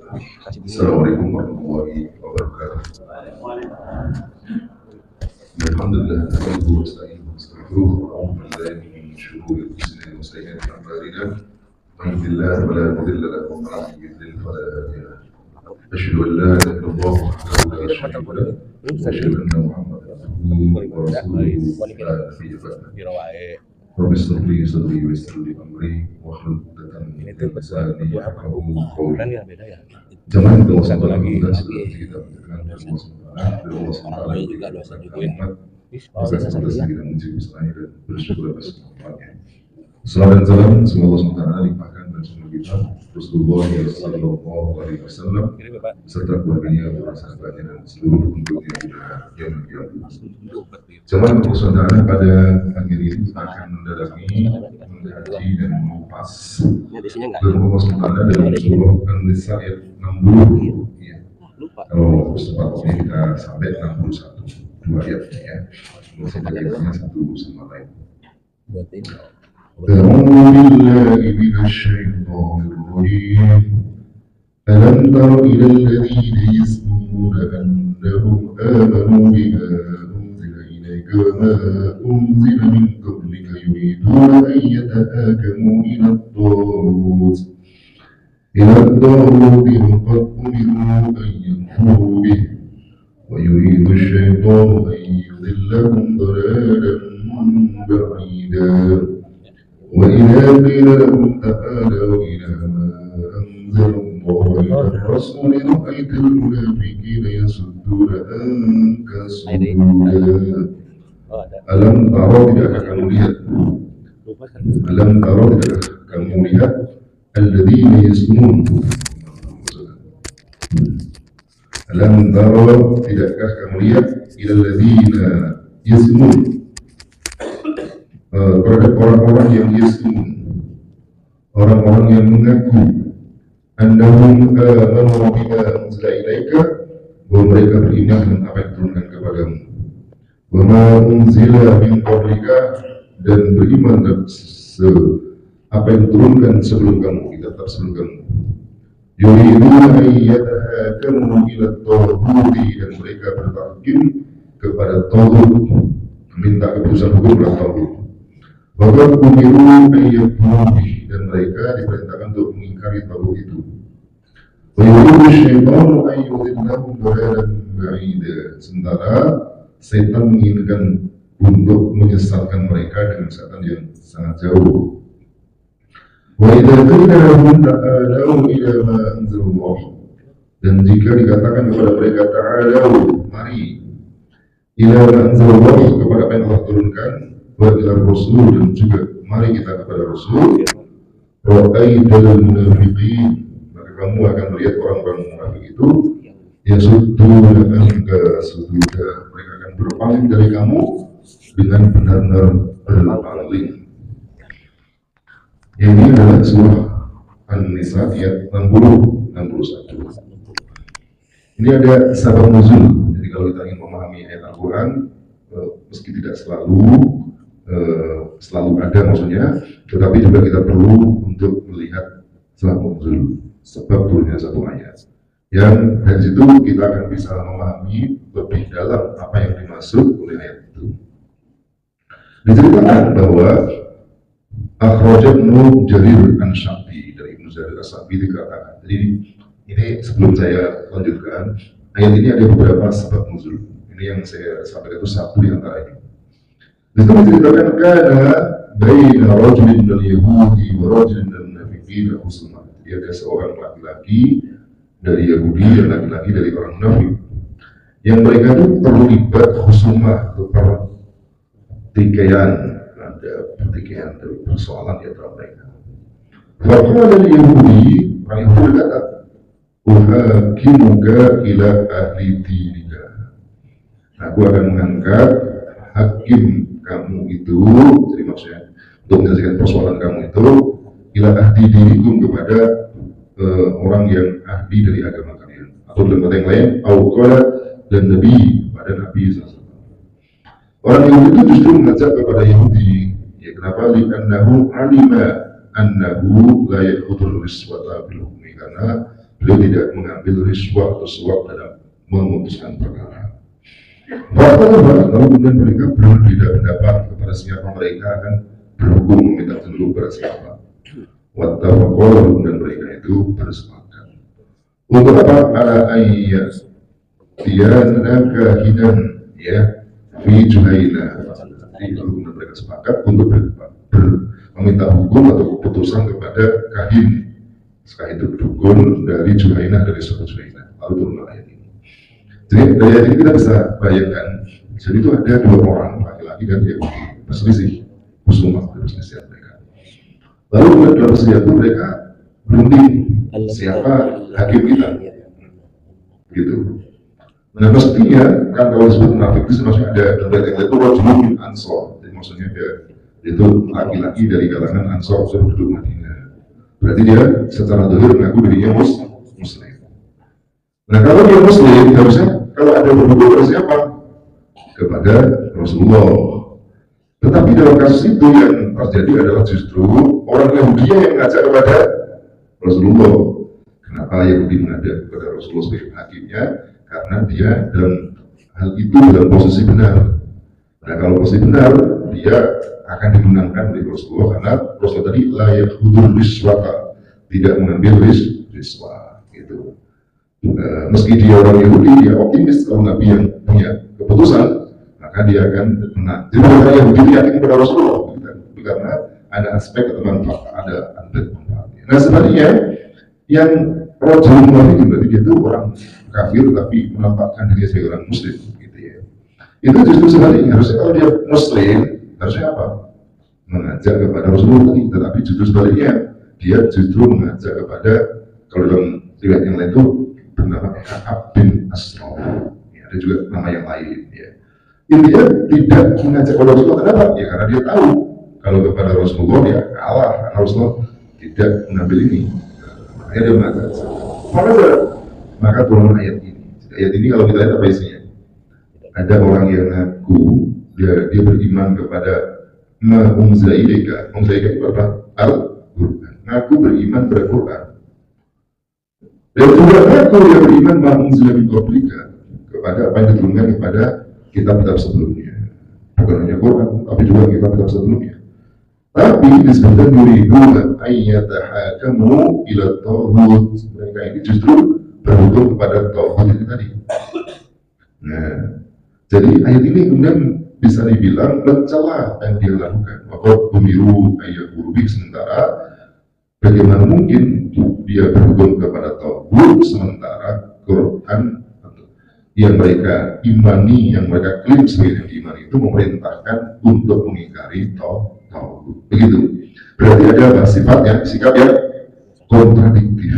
Assalamualaikum warahmatullahi wabarakatuh. Alhamdulillah, nahmaduhu wa nasta'inuhu wa nastaghfiruh wa na'udzu billahi min shururi anfusina wa sayyi'ati a'malina. Man yahdihillahu fala mudilla lahu wa man yudlil fala hadiya lahu. Asyhadu an la ilaha illallah wahdahu la syarika lahu wa asyhadu anna Muhammadan abduhu wa rasuluhu la nabiyya ba'dahu. Rabbi shrah li sadri wa yassir li amri wahlul 'uqdatam min lisani yafqahu qawli. Jangan doa satu lagi dan sudah kita dengan Allah SWT juga dosa juga kita mencukupi selain dan bersyukur atas nikmatnya. Salam dan salam semoga Allah SWT limpahkan dan semoga kita Rasulullah Sallallahu Alaihi Wasallam serta keluarganya, para sahabatnya dan seluruh penduduknya yang Jemaah Allah SWT pada akhir ini akan mendalami, mengkaji dan mengupas firman Allah SWT dalam surah An-Nisa ayat 60 ya. Kalau sepatutnya kita sampai 61 dua ayatnya ya. Maksudnya satu sama lain. أعوذ بالله من الشيطان الرجيم ألم تر إلى الذين يزعمون أنهم آمنوا بما أنزل إليك وما أنزل من قبلك يريدون أن يتحاكموا إلى الطاغوت وقد أمروا أن يكفروا به ويريد الشيطان أن يضلهم ضلالا بعيدا وإذا قيل لهم تعالوا إلى ما أنزل الله إلى الرسول رأيت المنافقين يصدون عنك صدودا. Alam taro tidakkah kamu lihat? Alam taro tidakkah kamu lihat? Alladzina yasmun. Alam taro tidakkah kamu lihat? Illadzina yasmun. Terhadap orang-orang yang yasmun, orang-orang yang mengaku annahum amanu bima unzila ilaika, bahwa mereka beriman dengan apa yang diturunkan kepadamu, wa ma unzila min qablika, dan beriman dengan apa yang diturunkan sebelum kamu, kitab sebelum kamu. Yuriduna an yatahakamu ila at-taghuti, dan mereka bertahkim kepada taghut, meminta keputusan hukum kepada taghut. Waqad umiru an yakfuru bihi, dan mereka diperintahkan untuk mengingkari taghut itu. Wa yuridu syaitanu an yudillahum dhalalan ba'ida, sementara setan menginginkan untuk menyesatkan mereka dengan setan yang sangat jauh. Wa idza qila lahum ta'alu ila ma anzalallah, dan jika dikatakan kepada mereka ta'alu, mari, ila ma anzalallah, kepada apa yang Allah turunkan, wa ila rasul, dan juga mari kita kepada Rasul, ra'aital munafiqin, maka kamu akan melihat orang-orang munafik itu yasudduna anka sududa, mereka akan berpaling dari kamu dengan benar-benar berpaling. Ini adalah surah An-Nisa ayat 60-61. Ini ada sabab nuzul. Jadi kalau kita ingin memahami ayat Al-Quran, meski tidak selalu ada maksudnya, tetapi juga kita perlu untuk melihat sabab nuzul, sebab turunnya satu ayat. Yang dari situ kita akan bisa memahami lebih dalam apa yang dimaksud oleh ayat itu. Diceritakan bahwa Akhrajat Ibnu Jarir An-Sya'bi, dari Ibnu Jarir As-Sya'bi dikatakan. Jadi ini sebelum saya lanjutkan, ayat ini ada beberapa sebab nuzul. Ini yang saya sampaikan itu satu di antara ini. Di situ diceritakan karena baina rajulin minal Yahudi wa rajulin minal munafiqin husuma. Jadi ada seorang laki-laki dari Yahudi dan laki-laki dari orang munafik, yang mereka itu terlibat husumah atau pertikaian, ada pertikaian dari persoalan di antara mereka. Faqala dari Yahudi, orang Yahudi berkata, uhakimuka ila ahli dinika, aku akan mengangkat hakim kamu itu, jadi maksudnya untuk menyelesaikan persoalan kamu itu, ila ahli dinikum, kepada orang yang ahli dari agama kalian. Atau dalam kata yang lain, awqala, dan Nabi, pada Nabi SAW. Orang Yahudi itu justru mengajak kepada Yahudi, ya kenapa? Li'annahu alima annahu la ya'khudul riswata bil hukmi, karena beliau tidak mengambil riswah atau suap dalam memutuskan perkara. Lalu kemudian mereka berbeda pendapat kepada siapa mereka akan berhukum meminta tunduk kepada siapa. Wattafaqaw, dan mereka itu bersepakat. Untuk apa? Ala ayat tiyanaka hidan ya fi Juhaina. Kemudian mereka sepakat untuk meminta hukum atau keputusan kepada kahin. Setelah itu dukun dari Juhaina, dari suku Juhaina. Lalu turun ayat ini. Jadi dari ayat ini kita bisa bayangkan. Jadi itu ada dua orang laki-laki dan Yahudi berselisih, khusumah berselisih mereka. Lalu dalam perselisihan itu mereka berunding siapa hakim kita, gitu. Nah mestinya kan kalau disebut munafik itu maksudnya ada dalam ayat itu rajulun ansor, jadi maksudnya dia itu laki-laki dari kalangan ansor penduduk Madinah. Berarti dia secara zahir mengaku dirinya muslim. Nah kalau dia muslim harusnya kalau ada berhukum kepada siapa? Kepada Rasulullah. Tetapi dalam kasus itu yang terjadi adalah justru orang Yahudi yang mengajak kepada Rasulullah. Kenapa Yahudi mengajak kepada Rasulullah sebagai hakimnya? Karena dia dalam hal itu dalam posisi benar. Nah kalau posisi benar, dia akan dimenangkan oleh Rasulullah karena Rasulullah tadi layak hudur riswata, tidak mengambil riswah. Gitu. Meski dia orang Yahudi, dia optimis kalau Nabi yang punya keputusan, maka dia akan menang. Jadi orang Yahudi yakin kepada Rasulullah, karena ada aspek atau manfaat, ada aspek manfaatnya. Nah sebaliknya, yang rojul munafik berarti dia itu orang kafir tapi menampakkan diri sebagai orang muslim, gitu ya. Itu justru sebaliknya, harusnya kalau dia muslim, harusnya apa? Mengajak kepada Rasulullah tadi, tetapi justru sebaliknya, dia justru mengajak kepada, kalau dalam riwayat yang lain itu bernama Ka'ab bin Ashraf, ya, ada juga nama yang lain ya. Intinya tidak mengajak kepada Rasulullah, kenapa? Ya karena dia tahu kalau kepada Rasulullah dia kalah, karena Rasulullah tidak mengambil ini. Makanya dia mengajak. Maka turun ayat ini. Ayat ini kalau kita lihat apa isinya? Ada orang yang ngaku dia beriman kepada Ma'unzailika. Ma'unzailika itu apa? Al-Quran. Ngaku beriman pada Quran. Dan juga ngaku dia beriman Ma'unzailika kepada apa yang diturunkan kepada kitab-kitab sebelumnya. Bukan hanya Quran, tapi juga kitab-kitab sebelumnya. Tapi disebutkan yuriduna ayyatahakamu ila tauhid. Mereka ini justru berhukum kepada tauhid itu tadi. Nah, jadi ayat ini kemudian bisa dibilang mencela yang dia lakukan. Maka pemiru ayat huruf sementara bagaimana mungkin dia berhukum kepada tauhid sementara Quran yang mereka imani, yang mereka klaim sebagai iman itu memerintahkan untuk mengingkari tauhid. Begitu. Berarti ada apa? Sikap yang kontradiktif.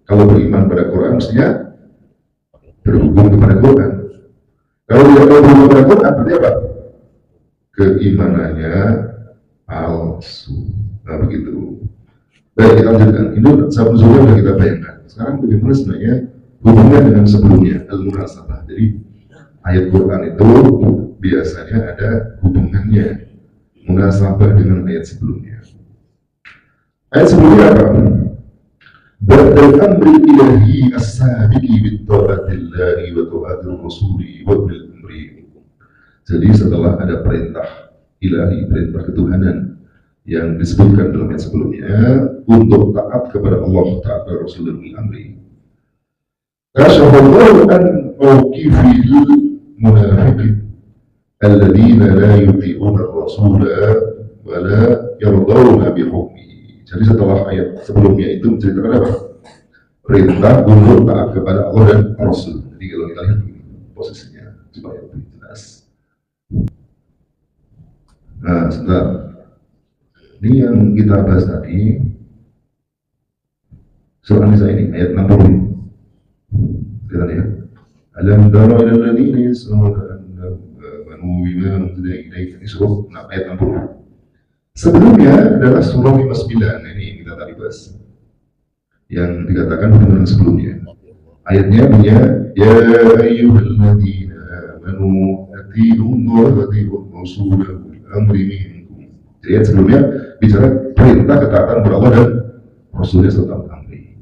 Kalau beriman pada Quran mestinya berhukum kepada Quran. Kalau dia berhukum kepada Quran berarti apa? Keimanannya palsu. Nah begitu. Baik, kita lanjutkan. Ini sebelumnya sudah kita bayangkan. Sekarang bagaimana sebenarnya hubungan dengan sebelumnya, al-munasabah. Jadi ayat Quran itu biasanya ada hubungannya, munasabah dengan ayat sebelumnya. Ayat sebelumnya apa? Ba'dal amri ilahi as-sabiqi bit-ta'atillahi wa ta'atir rasuli wa bil amri. Jadi setelah ada perintah ilahi, perintah ketuhanan yang disebutkan dalam ayat sebelumnya untuk taat kepada Allah Ta'ala Rasul dan bil amri. Kasyafallahu an mawqifil munafiqin alladzina la yuti'una ar-rasula wa la yardawna bihukmihi. Jadi setelah ayat sebelumnya itu menceritakan apa? Perintah untuk taat kepada Allah dan Rasul. Jadi kalau kita lihat posisinya supaya lebih jelas. Nah, sebentar. Ini yang kita bahas tadi surah An-Nisa ini ayat 60. Kita lihat. Alam tara ila alladziina yas'aluna bima unzila ilaika, ini surah ayat 60. Sebelumnya adalah surah 59, ini yang kita tadi bahas, yang dikatakan dengan sebelumnya. Ayatnya punya ya ayyuhalladzina amanu atii'ullaha wa atii'ur rasulah wa ulil amri minkum. Jadi ayat sebelumnya bicara perintah ketaatan kepada Allah dan Rasulnya serta amri.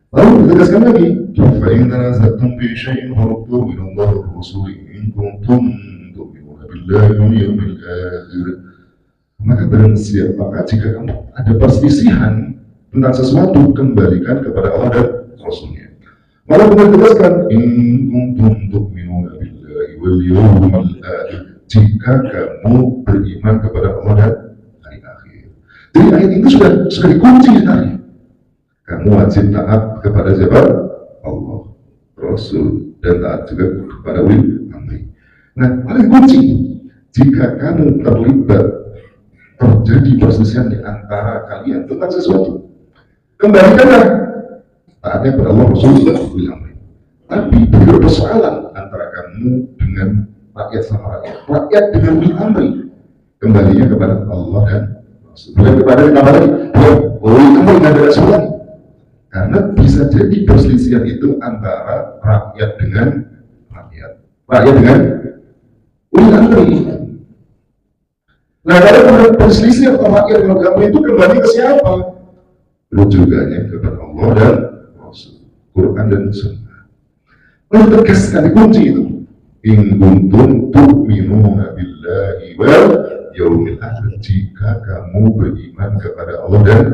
Lalu ditegaskan lagi, fa in tanaza'tum fi syai'in farudduhu ila Allah wa Rasul in kuntum tu'minuna billahi wal yawmil akhir. Maka barang siapa jika kamu ada perselisihan tentang sesuatu, kembalikan kepada Allah dan Rasulnya. Malah kemudian ditegaskan, in kuntum tu'minuna billahi wal yawmil akhir, jika kamu beriman kepada Allah dan hari akhir. Jadi ayat itu sudah dikunci sebenarnya. Kamu wajib taat kepada siapa? Allah, Rasul, dan taat juga kepada ulil amri. Nah, paling kunci, jika kamu terjadi perselisihan di antara kalian tentang sesuatu, kembalikanlah taatnya kepada Allah, Rasul, dan ulil amri. Tapi bila persoalan antara kamu dengan rakyat sama rakyat dengan ulil amri, kembalinya kepada Allah dan Rasul. Bukan kepada nama lagi, ulil amri dengan Rasul lagi. Karena bisa jadi perselisihan itu antara rakyat dengan rakyat dengan ulil amri. Nah, kalau perselisihan antara rakyat dengan ulil amri itu kembali ke siapa? Rujukannya kepada Allah dan Rasul, Quran dan Sunnah. Lalu tegaskan dikunci itu. In kuntum tu'minuna billahi wal yaumil akhir, jika kamu beriman kepada Allah dan